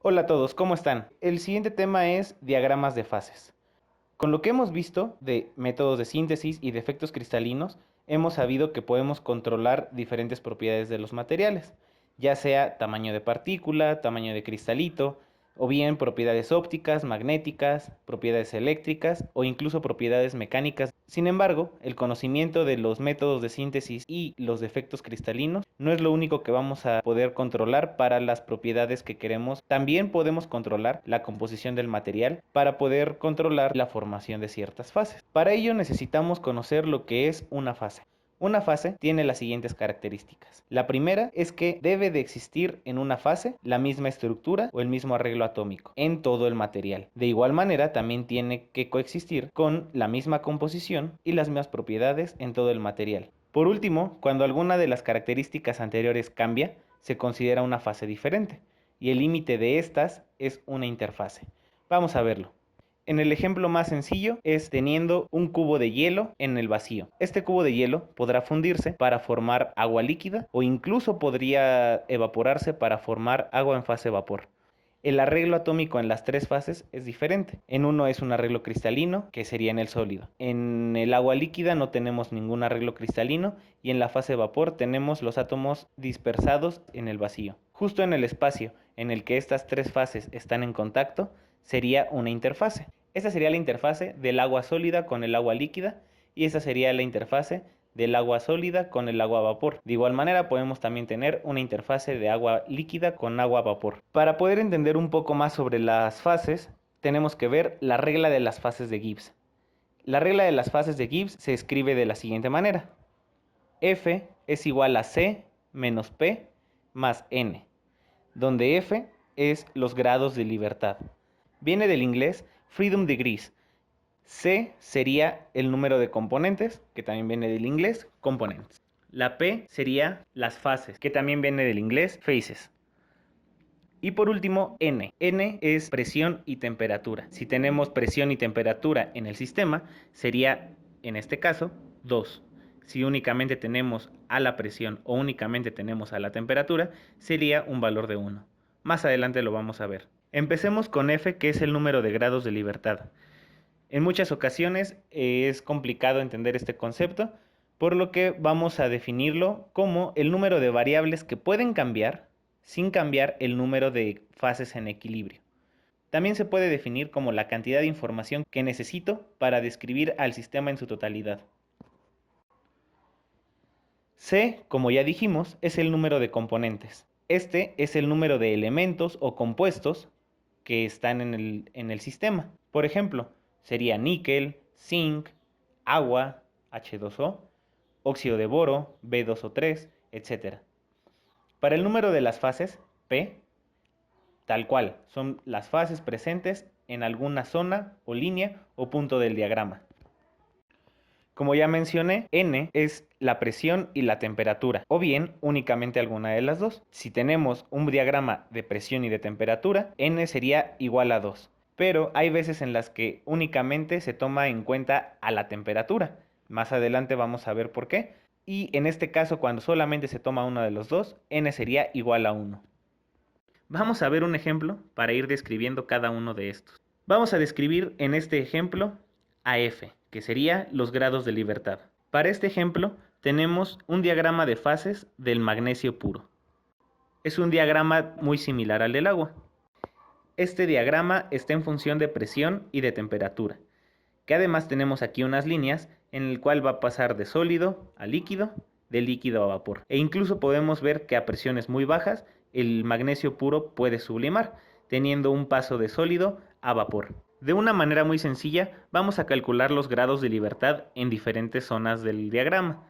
Hola a todos, ¿cómo están? El siguiente tema es diagramas de fases. Con lo que hemos visto de métodos de síntesis y de efectos cristalinos, hemos sabido que podemos controlar diferentes propiedades de los materiales, ya sea tamaño de partícula, tamaño de cristalito, o bien propiedades ópticas, magnéticas, propiedades eléctricas o incluso propiedades mecánicas. Sin embargo, el conocimiento de los métodos de síntesis y los efectos cristalinos no es lo único que vamos a poder controlar para las propiedades que queremos. También podemos controlar la composición del material para poder controlar la formación de ciertas fases. Para ello necesitamos conocer lo que es una fase. Una fase tiene las siguientes características. La primera es que debe de existir en una fase la misma estructura o el mismo arreglo atómico en todo el material. De igual manera, también tiene que coexistir con la misma composición y las mismas propiedades en todo el material. Por último, cuando alguna de las características anteriores cambia, se considera una fase diferente y el límite de estas es una interfase. Vamos a verlo. En el ejemplo más sencillo es teniendo un cubo de hielo en el vacío. Este cubo de hielo podrá fundirse para formar agua líquida o incluso podría evaporarse para formar agua en fase vapor. El arreglo atómico en las tres fases es diferente. En uno es un arreglo cristalino, que sería en el sólido. En el agua líquida no tenemos ningún arreglo cristalino y en la fase vapor tenemos los átomos dispersados en el vacío. Justo en el espacio en el que estas tres fases están en contacto, sería una interfase. Esta sería la interfase del agua sólida con el agua líquida y esa sería la interfase del agua sólida con el agua a vapor. De igual manera podemos también tener una interfase de agua líquida con agua a vapor. Para poder entender un poco más sobre las fases, tenemos que ver la regla de las fases de Gibbs. La regla de las fases de Gibbs se escribe de la siguiente manera. F es igual a C menos P más N, donde F es los grados de libertad. Viene del inglés freedom degrees. C sería el número de componentes, que también viene del inglés components. La P sería las fases, que también viene del inglés phases. Y por último, N. N es presión y temperatura. Si tenemos presión y temperatura en el sistema, sería, en este caso, 2. Si únicamente tenemos a la presión o únicamente tenemos a la temperatura, sería un valor de 1. Más adelante lo vamos a ver. Empecemos con F, que es el número de grados de libertad. En muchas ocasiones es complicado entender este concepto, por lo que vamos a definirlo como el número de variables que pueden cambiar sin cambiar el número de fases en equilibrio. También se puede definir como la cantidad de información que necesito para describir al sistema en su totalidad. C, como ya dijimos, es el número de componentes. Este es el número de elementos o compuestos que están en el sistema. Por ejemplo, sería níquel, zinc, agua, H2O, óxido de boro, B2O3, etc. Para el número de las fases, P, tal cual, son las fases presentes en alguna zona o línea o punto del diagrama. Como ya mencioné, N es la presión y la temperatura, o bien únicamente alguna de las dos. Si tenemos un diagrama de presión y de temperatura, N sería igual a 2. Pero hay veces en las que únicamente se toma en cuenta a la temperatura. Más adelante vamos a ver por qué. Y en este caso, cuando solamente se toma uno de los dos, N sería igual a 1. Vamos a ver un ejemplo para ir describiendo cada uno de estos. Vamos a describir en este ejemplo a F, que sería los grados de libertad. Para este ejemplo tenemos un diagrama de fases del magnesio puro. Es un diagrama muy similar al del agua. Este diagrama está en función de presión y de temperatura, que además tenemos aquí unas líneas en el cual va a pasar de sólido a líquido, de líquido a vapor. E incluso podemos ver que a presiones muy bajas el magnesio puro puede sublimar, teniendo un paso de sólido a vapor. De una manera muy sencilla vamos a calcular los grados de libertad en diferentes zonas del diagrama.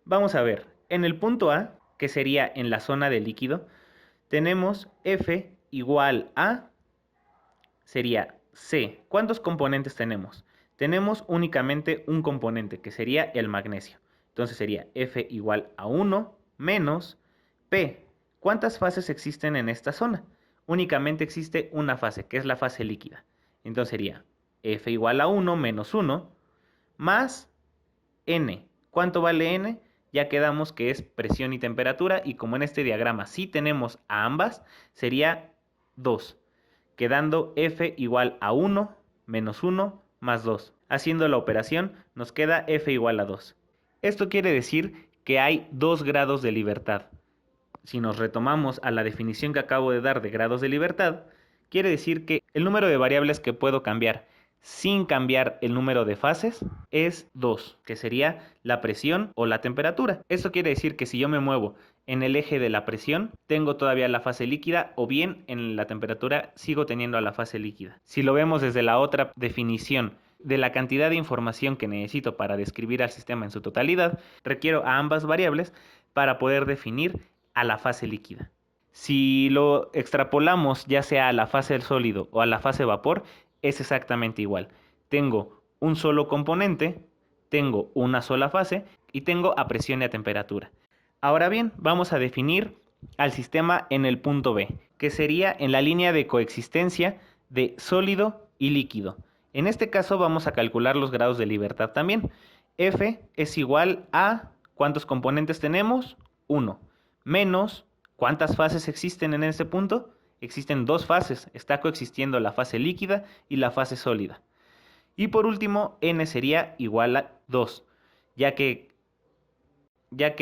Vamos a ver, en el punto A, que sería en la zona de líquido, tenemos F igual a, sería C. ¿Cuántos componentes tenemos? Tenemos únicamente un componente, que sería el magnesio. Entonces sería F igual a 1 menos P. ¿Cuántas fases existen en esta zona? Únicamente existe una fase, que es la fase líquida. Entonces sería F igual a 1 menos 1 más N. ¿Cuánto vale N? Ya quedamos que es presión y temperatura, y como en este diagrama sí tenemos a ambas, sería 2, quedando F igual a 1 menos 1 más 2. Haciendo la operación nos queda F igual a 2. Esto quiere decir que hay 2 grados de libertad. Si nos retomamos a la definición que acabo de dar de grados de libertad, quiere decir que el número de variables que puedo cambiar sin cambiar el número de fases es 2, que sería la presión o la temperatura. Esto quiere decir que si yo me muevo en el eje de la presión, tengo todavía la fase líquida, o bien en la temperatura sigo teniendo a la fase líquida. Si lo vemos desde la otra definición de la cantidad de información que necesito para describir al sistema en su totalidad, requiero a ambas variables para poder definir a la fase líquida. Si lo extrapolamos ya sea a la fase del sólido o a la fase vapor, es exactamente igual. Tengo un solo componente, tengo una sola fase y tengo a presión y a temperatura. Ahora bien, vamos a definir al sistema en el punto B, que sería en la línea de coexistencia de sólido y líquido. En este caso vamos a calcular los grados de libertad también. F es igual a ¿cuántos componentes tenemos? 1. Menos ¿cuántas fases existen en este punto? Existen 2 fases, está coexistiendo la fase líquida y la fase sólida. Y por último, N sería igual a 2, ya que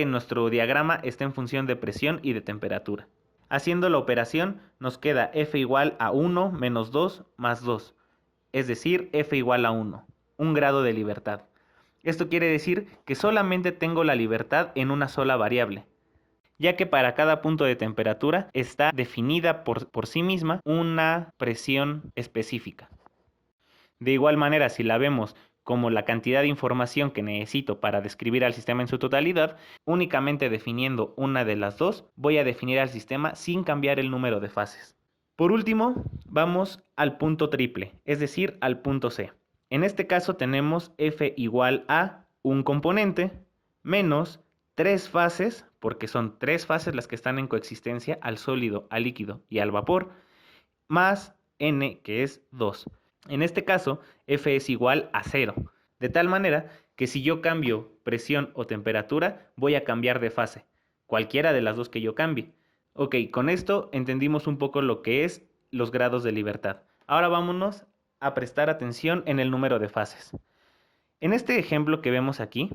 nuestro diagrama está en función de presión y de temperatura. Haciendo la operación nos queda F igual a 1 menos 2 más 2, es decir, F igual a 1, un grado de libertad. Esto quiere decir que solamente tengo la libertad en una sola variable, ya que para cada punto de temperatura está definida por sí misma una presión específica. De igual manera, si la vemos como la cantidad de información que necesito para describir al sistema en su totalidad, únicamente definiendo una de las dos, voy a definir al sistema sin cambiar el número de fases. Por último, vamos al punto triple, es decir, al punto C. En este caso tenemos F igual a un componente menos 3 fases, porque son 3 fases las que están en coexistencia al sólido, al líquido y al vapor, más N, que es 2. En este caso, F es igual a 0, de tal manera que si yo cambio presión o temperatura, voy a cambiar de fase, cualquiera de las dos que yo cambie. Ok, con esto entendimos un poco lo que es los grados de libertad. Ahora vámonos a prestar atención en el número de fases. En este ejemplo que vemos aquí,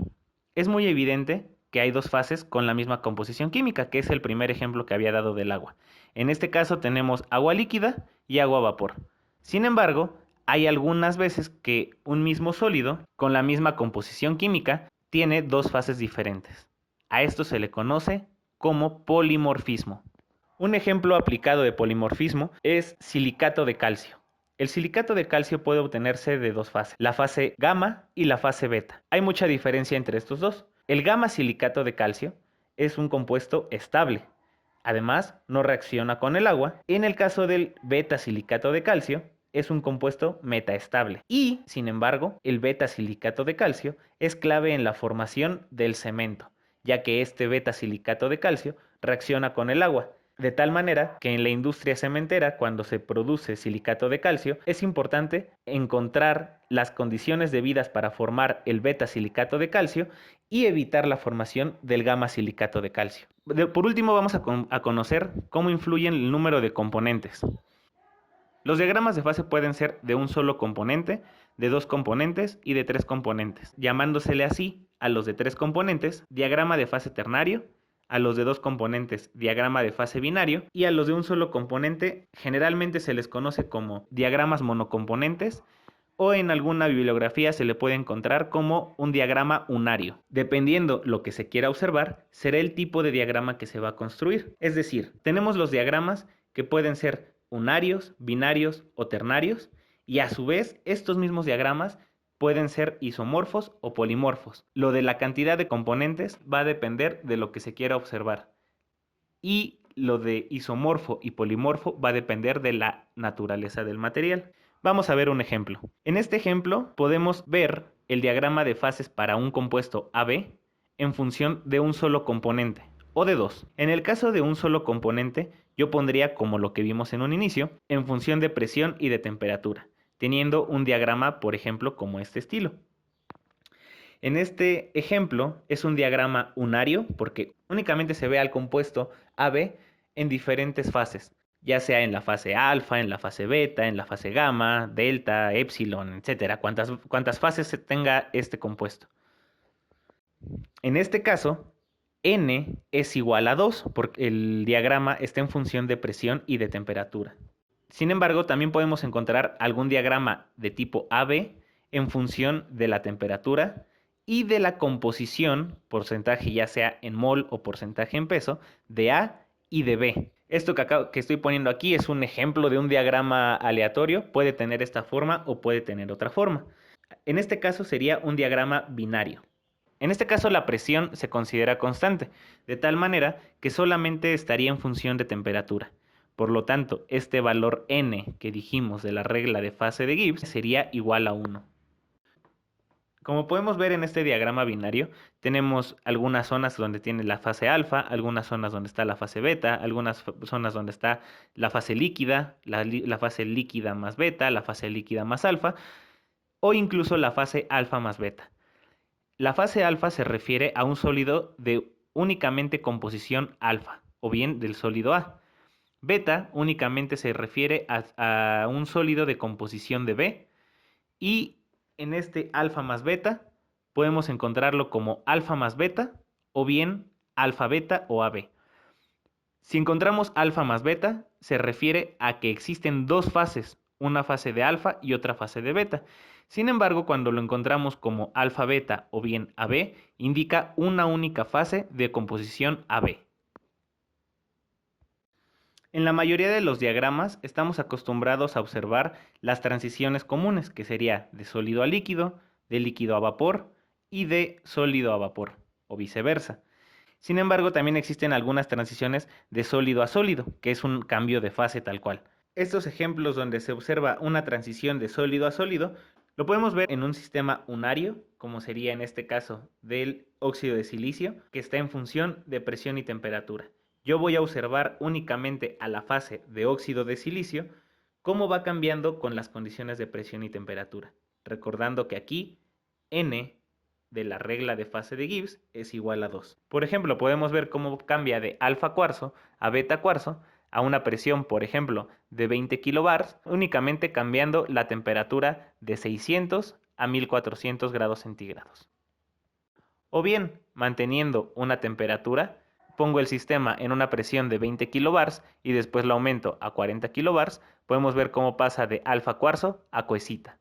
es muy evidente que hay 2 fases con la misma composición química, que es el primer ejemplo que había dado del agua. En este caso tenemos agua líquida y agua vapor. Sin embargo, hay algunas veces que un mismo sólido con la misma composición química tiene 2 fases diferentes. A esto se le conoce como polimorfismo. Un ejemplo aplicado de polimorfismo es silicato de calcio. El silicato de calcio puede obtenerse de 2 fases, la fase gamma y la fase beta. Hay mucha diferencia entre estos dos. El gamma silicato de calcio es un compuesto estable. Además, no reacciona con el agua. En el caso del beta silicato de calcio, es un compuesto metaestable. Y, sin embargo, el beta silicato de calcio es clave en la formación del cemento, ya que este beta silicato de calcio reacciona con el agua. De tal manera que en la industria cementera, cuando se produce silicato de calcio, es importante encontrar las condiciones debidas para formar el beta silicato de calcio y evitar la formación del gamma silicato de calcio. Por último, vamos a conocer cómo influyen el número de componentes. Los diagramas de fase pueden ser de un solo componente, de 2 componentes y de 3 componentes, llamándosele así a los de 3 componentes diagrama de fase ternario, a los de 2 componentes diagrama de fase binario y a los de un solo componente generalmente se les conoce como diagramas monocomponentes, o en alguna bibliografía se le puede encontrar como un diagrama unario. Dependiendo lo que se quiera observar, será el tipo de diagrama que se va a construir. Es decir, tenemos los diagramas que pueden ser unarios, binarios o ternarios, y a su vez estos mismos diagramas pueden ser isomorfos o polimorfos. Lo de la cantidad de componentes va a depender de lo que se quiera observar. Y lo de isomorfo y polimorfo va a depender de la naturaleza del material. Vamos a ver un ejemplo. En este ejemplo podemos ver el diagrama de fases para un compuesto AB en función de un solo componente o de 2. En el caso de un solo componente, yo pondría como lo que vimos en un inicio, en función de presión y de temperatura, teniendo un diagrama, por ejemplo, como este estilo. En este ejemplo es un diagrama unario porque únicamente se ve al compuesto AB en diferentes fases. ya sea en la fase alfa, en la fase beta, en la fase gamma, delta, epsilon, etcétera, cuantas fases se tenga este compuesto. En este caso, N es igual a 2 porque el diagrama está en función de presión y de temperatura. Sin embargo, también podemos encontrar algún diagrama de tipo AB en función de la temperatura y de la composición, porcentaje ya sea en mol o porcentaje en peso, de A y de B. Esto que estoy poniendo aquí es un ejemplo de un diagrama aleatorio, puede tener esta forma o puede tener otra forma. En este caso sería un diagrama binario. En este caso la presión se considera constante, de tal manera que solamente estaría en función de temperatura. Por lo tanto, este valor n que dijimos de la regla de fase de Gibbs sería igual a 1. Como podemos ver en este diagrama binario, tenemos algunas zonas donde tiene la fase alfa, algunas zonas donde está la fase beta, algunas zonas donde está la fase líquida, la fase líquida más beta, la fase líquida más alfa, o incluso la fase alfa más beta. La fase alfa se refiere a un sólido de únicamente composición alfa, o bien del sólido A. Beta únicamente se refiere a un sólido de composición de B. Y en este alfa más beta podemos encontrarlo como alfa más beta, o bien alfa beta o AB. Si encontramos alfa más beta, se refiere a que existen dos fases, una fase de alfa y otra fase de beta. Sin embargo, cuando lo encontramos como alfa beta o bien AB, indica una única fase de composición AB. En la mayoría de los diagramas estamos acostumbrados a observar las transiciones comunes, que sería de sólido a líquido, de líquido a vapor y de sólido a vapor, o viceversa. Sin embargo, también existen algunas transiciones de sólido a sólido, que es un cambio de fase tal cual. Estos ejemplos donde se observa una transición de sólido a sólido, lo podemos ver en un sistema unario, como sería en este caso del óxido de silicio, que está en función de presión y temperatura. Yo voy a observar únicamente a la fase de óxido de silicio, cómo va cambiando con las condiciones de presión y temperatura. Recordando que aquí N de la regla de fase de Gibbs es igual a 2. Por ejemplo, podemos ver cómo cambia de alfa cuarzo a beta cuarzo a una presión, por ejemplo, de 20 kilobars, únicamente cambiando la temperatura de 600 a 1400 grados centígrados. O bien, manteniendo una temperatura, pongo el sistema en una presión de 20 kilobars y después lo aumento a 40 kilobars, podemos ver cómo pasa de alfa cuarzo a coesita.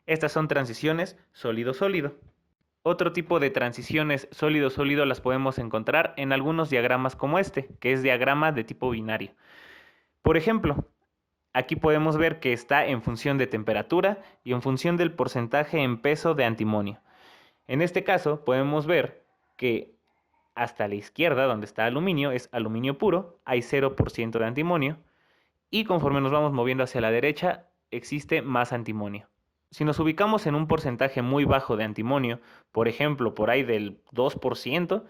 Estas son transiciones sólido-sólido. Otro tipo de transiciones sólido-sólido las podemos encontrar en algunos diagramas como este, que es diagrama de tipo binario. Por ejemplo, aquí podemos ver que está en función de temperatura y en función del porcentaje en peso de antimonio. En este caso podemos ver que hasta la izquierda, donde está aluminio, es aluminio puro, hay 0% de antimonio, y conforme nos vamos moviendo hacia la derecha, existe más antimonio. Si nos ubicamos en un porcentaje muy bajo de antimonio, por ejemplo, por ahí del 2%,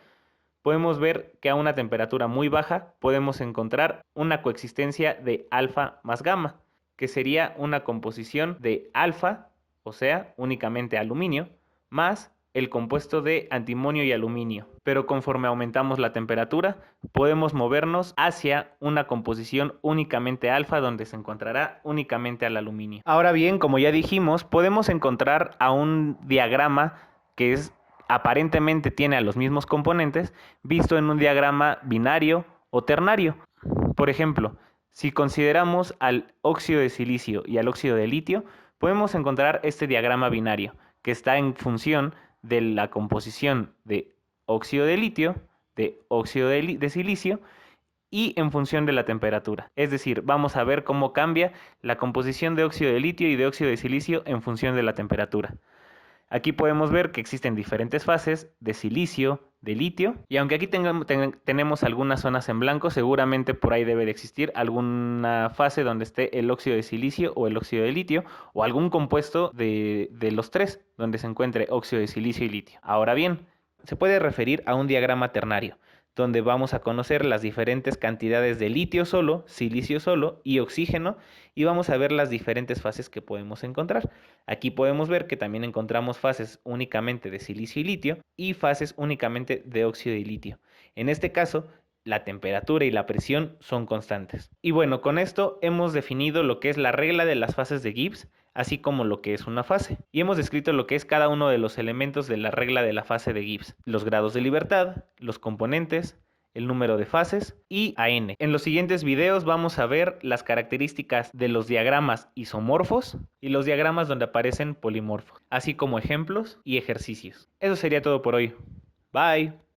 podemos ver que a una temperatura muy baja podemos encontrar una coexistencia de alfa más gamma, que sería una composición de alfa, o sea, únicamente aluminio, más el compuesto de antimonio y aluminio. Pero conforme aumentamos la temperatura, podemos movernos hacia una composición únicamente alfa, donde se encontrará únicamente al aluminio. Ahora bien, como ya dijimos, podemos encontrar a un diagrama que aparentemente tiene a los mismos componentes, visto en un diagrama binario o ternario. Por ejemplo, si consideramos al óxido de silicio y al óxido de litio, podemos encontrar este diagrama binario, que está en función de la composición de óxido de litio, de óxido de silicio y en función de la temperatura. Es decir, vamos a ver cómo cambia la composición de óxido de litio y de óxido de silicio en función de la temperatura. Aquí podemos ver que existen diferentes fases de silicio, de litio, y aunque aquí tenemos algunas zonas en blanco, seguramente por ahí debe de existir alguna fase donde esté el óxido de silicio o el óxido de litio, o algún compuesto de los tres, donde se encuentre óxido de silicio y litio. Ahora bien, se puede referir a un diagrama ternario, donde vamos a conocer las diferentes cantidades de litio solo, silicio solo y oxígeno, y vamos a ver las diferentes fases que podemos encontrar. Aquí podemos ver que también encontramos fases únicamente de silicio y litio y fases únicamente de óxido de litio. En este caso, la temperatura y la presión son constantes. Y bueno, con esto hemos definido lo que es la regla de las fases de Gibbs, así como lo que es una fase. Y hemos descrito lo que es cada uno de los elementos de la regla de la fase de Gibbs: los grados de libertad, los componentes, el número de fases y AN. En los siguientes videos vamos a ver las características de los diagramas isomorfos y los diagramas donde aparecen polimorfos, así como ejemplos y ejercicios. Eso sería todo por hoy. Bye.